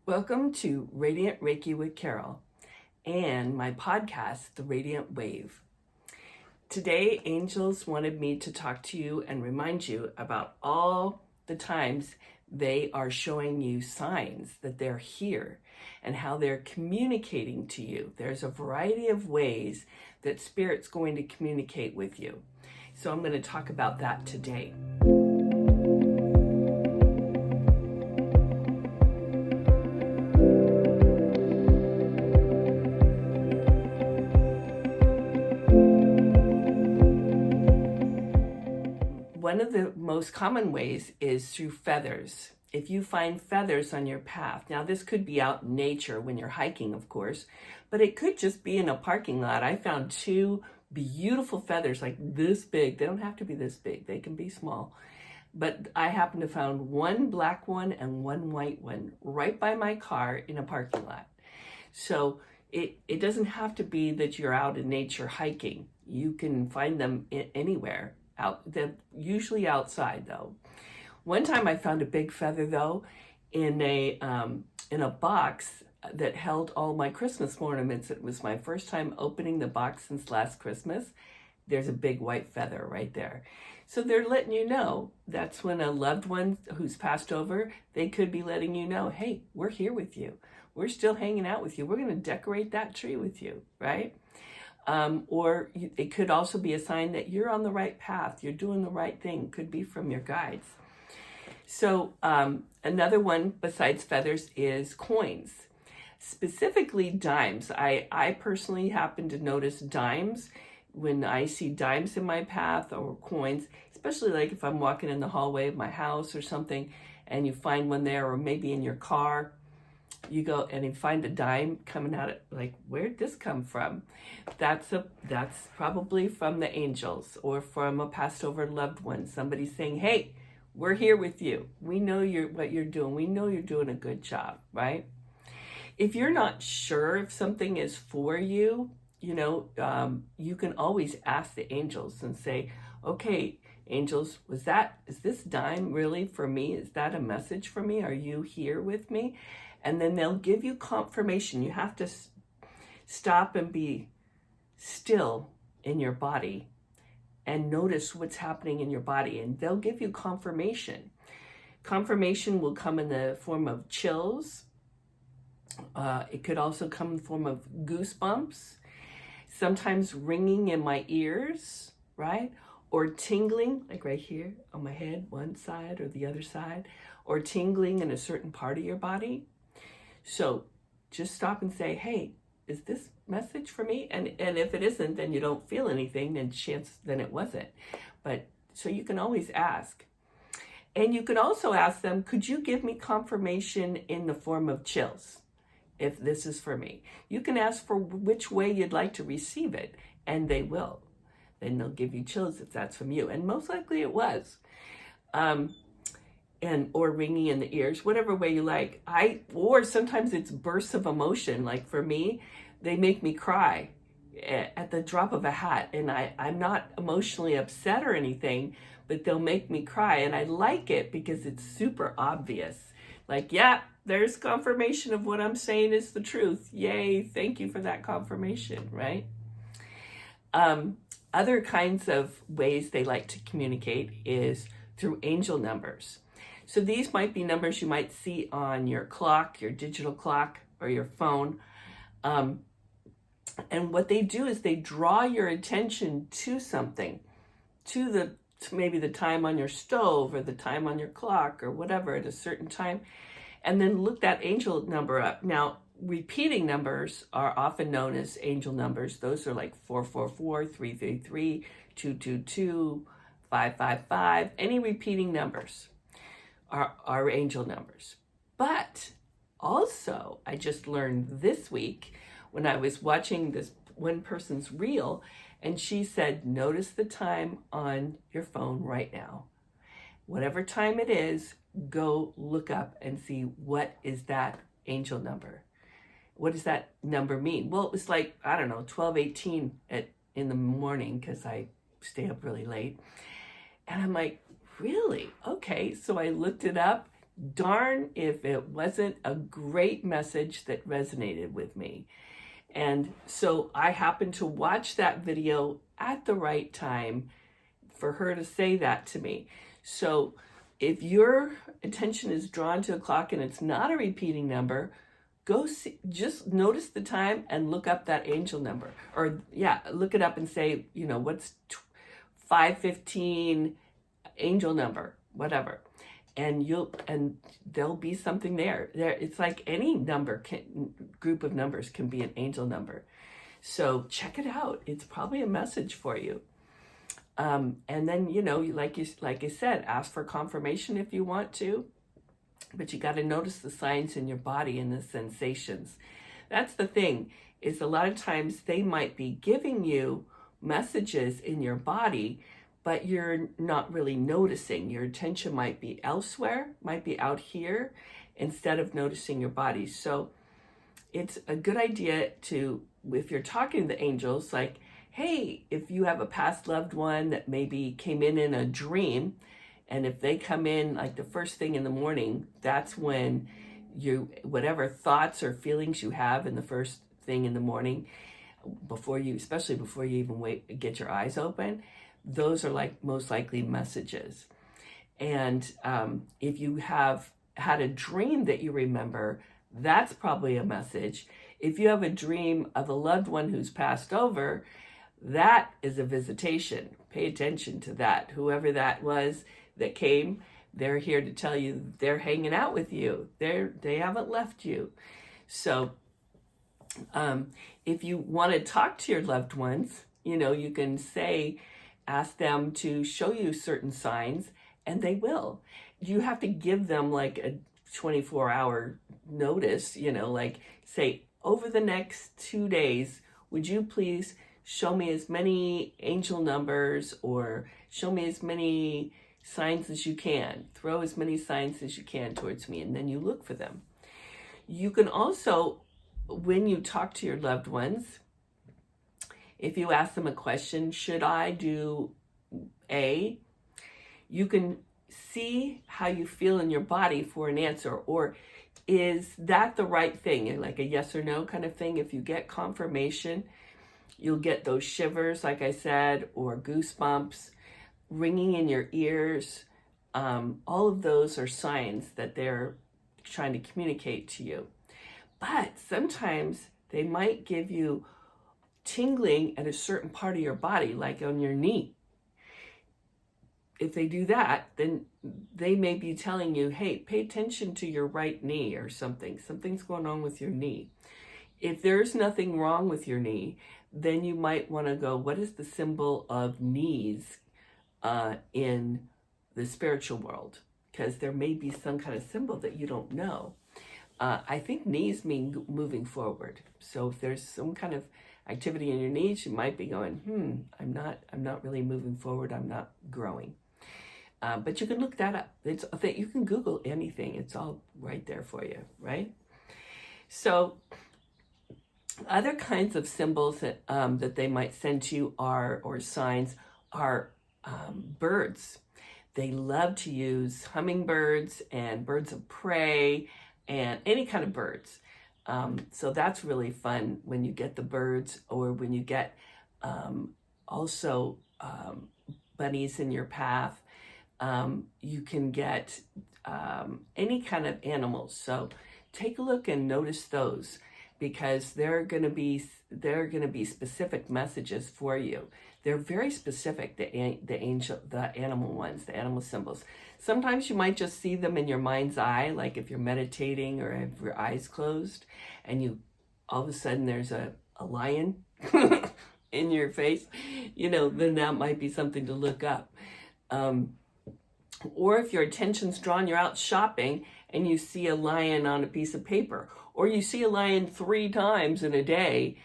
Welcome to Radiant Reiki with Carol and my podcast, The Radiant Wave. Today, angels wanted me to talk to you and remind you about all the times they are showing you signs that they're here and how they're communicating to you. There's a variety of ways that Spirit's going to communicate with you. So I'm going to talk about that today. One of the most common ways is through feathers. If you find feathers on your path, now this could be out in nature when you're hiking, of course, but it could just be in a parking lot. I found two beautiful feathers like this big. They don't have to be this big. They can be small. But I happened to find one black one and one white one right by my car in a parking lot. So it doesn't have to be that you're out in nature hiking. You can find them anywhere. They're usually outside though. One time I found a big feather though in a box that held all my Christmas ornaments. It was my first time opening the box since last Christmas. There's a big white feather right there. So they're letting you know. That's when a loved one who's passed over, they could be letting you know, hey, we're here with you. We're still hanging out with you. We're going to decorate that tree with you, right? Or it could also be a sign that you're on the right path. You're doing the right thing. Could be from your guides. So another one besides feathers is coins, specifically dimes. I personally happen to notice dimes when I see dimes in my path or coins, especially like if I'm walking in the hallway of my house or something and you find one there, or maybe in your car. You go and you find a dime coming out, like, where'd this come from? That's probably from the angels or from a passed over loved one. Somebody saying, hey, we're here with you. We know what you're doing. We know you're doing a good job, right? If you're not sure if something is for you, you can always ask the angels and say, okay, angels, is this dime really for me? Is that a message for me? Are you here with me? And then they'll give you confirmation. You have to stop and be still in your body and notice what's happening in your body. And they'll give you confirmation. Confirmation will come in the form of chills. It could also come in the form of goosebumps. Sometimes ringing in my ears, right? Or tingling, like right here on my head, one side or the other side. Or tingling in a certain part of your body. So just stop and say, hey, is this message for me? And if it isn't, then you don't feel anything, then it wasn't. But so you can always ask. And you can also ask them, could you give me confirmation in the form of chills if this is for me? You can ask for which way you'd like to receive it, and they will. Then they'll give you chills if that's from you. And most likely it was. Or ringing in the ears, whatever way you like. Or sometimes it's bursts of emotion. Like for me, they make me cry at the drop of a hat. And I'm not emotionally upset or anything, but they'll make me cry. And I like it because it's super obvious. Like, yeah, there's confirmation of what I'm saying is the truth. Yay, thank you for that confirmation, right? Other kinds of ways they like to communicate is through angel numbers. So these might be numbers you might see on your clock, your digital clock, or your phone. And what they do is they draw your attention to something, to maybe the time on your stove or the time on your clock or whatever at a certain time, and then look that angel number up. Now, repeating numbers are often known as angel numbers. Those are like 444, 333, 222, 555, any repeating numbers. Are angel numbers. But also, I just learned this week when I was watching this one person's reel, and she said, notice the time on your phone right now. Whatever time it is, go look up and see what is that angel number. What does that number mean? Well, it was like, I don't know, 12:18 in the morning because I stay up really late. And I'm like, really? Okay. So I looked it up. darn if it wasn't a great message that resonated with me. And so I happened to watch that video at the right time for her to say that to me. So if your attention is drawn to a clock and it's not a repeating number, go see, just notice the time and look up that angel number. Or look it up and say, what's 515 angel number, whatever. And there'll be something there. It's like any group of numbers can be an angel number. So check it out. It's probably a message for you. And then, like I said, ask for confirmation if you want to, but you got to notice the signs in your body and the sensations. That's the thing, is a lot of times they might be giving you messages in your body, but you're not really noticing. Your attention might be elsewhere, might be out here, instead of noticing your body. So it's a good idea to, if you're talking to the angels, like, hey, if you have a past loved one that maybe came in a dream, and if they come in like the first thing in the morning, that's when whatever thoughts or feelings you have in the first thing in the morning, especially before you even get your eyes open, those are like most likely messages. And if you have had a dream that you remember, that's probably a message. If you have a dream of a loved one who's passed over, that is a visitation. Pay attention to that. Whoever that was that came, they're here to tell you they're hanging out with you. They haven't left you. So if you want to talk to your loved ones, you can ask them to show you certain signs, and they will. You have to give them like a 24-hour notice, like say, over the next 2 days, would you please show me as many angel numbers, or show me as many signs as you can. Throw as many signs as you can towards me, and then you look for them. You can also, when you talk to your loved ones, if you ask them a question, should I do A? You can see how you feel in your body for an answer, or is that the right thing? Like a yes or no kind of thing. If you get confirmation, you'll get those shivers, like I said, or goosebumps, ringing in your ears. All of those are signs that they're trying to communicate to you. But sometimes they might give you tingling at a certain part of your body, like on your knee. If they do that, then they may be telling you, hey, pay attention to your right knee or something. Something's going on with your knee. If there's nothing wrong with your knee, then you might want to go, what is the symbol of knees in the spiritual world? Because there may be some kind of symbol that you don't know. I think knees mean moving forward. So if there's some kind of activity in your knees, you might be going, I'm not really moving forward. I'm not growing. But you can look that up. You can Google anything. It's all right there for you, right? So other kinds of symbols that they might send to you or signs are birds. They love to use hummingbirds and birds of prey and any kind of birds. So that's really fun when you get the birds, or when you get also bunnies in your path. You can get any kind of animals. So take a look and notice those, because they're going to be specific messages for you. They're very specific, the animal ones, the animal symbols. Sometimes you might just see them in your mind's eye, like if you're meditating or have your eyes closed, and all of a sudden there's a lion in your face, then that might be something to look up. Or if your attention's drawn, you're out shopping and you see a lion on a piece of paper, or you see a lion 3 times in a day,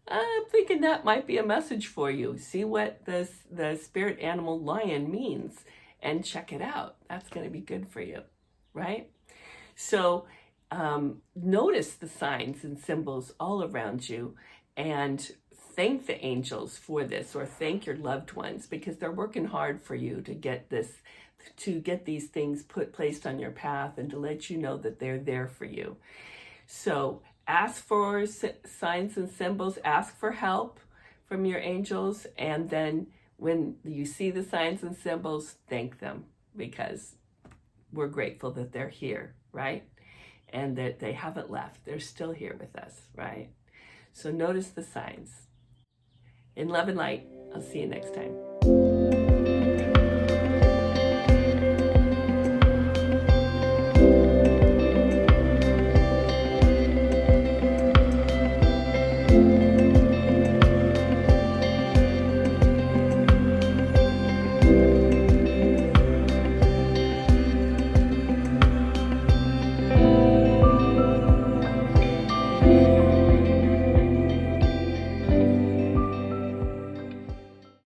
I'm thinking that might be a message for you. See what the spirit animal lion means and check it out. That's going to be good for you, right? So notice the signs and symbols all around you, and thank the angels for this, or thank your loved ones, because they're working hard for you to get this to get these things placed on your path and to let you know that they're there for you. So ask for signs and symbols, ask for help from your angels, and then when you see the signs and symbols, thank them, because we're grateful that they're here, right? And that they haven't left. They're still here with us, right? So notice the signs. In love and light, I'll see you next time.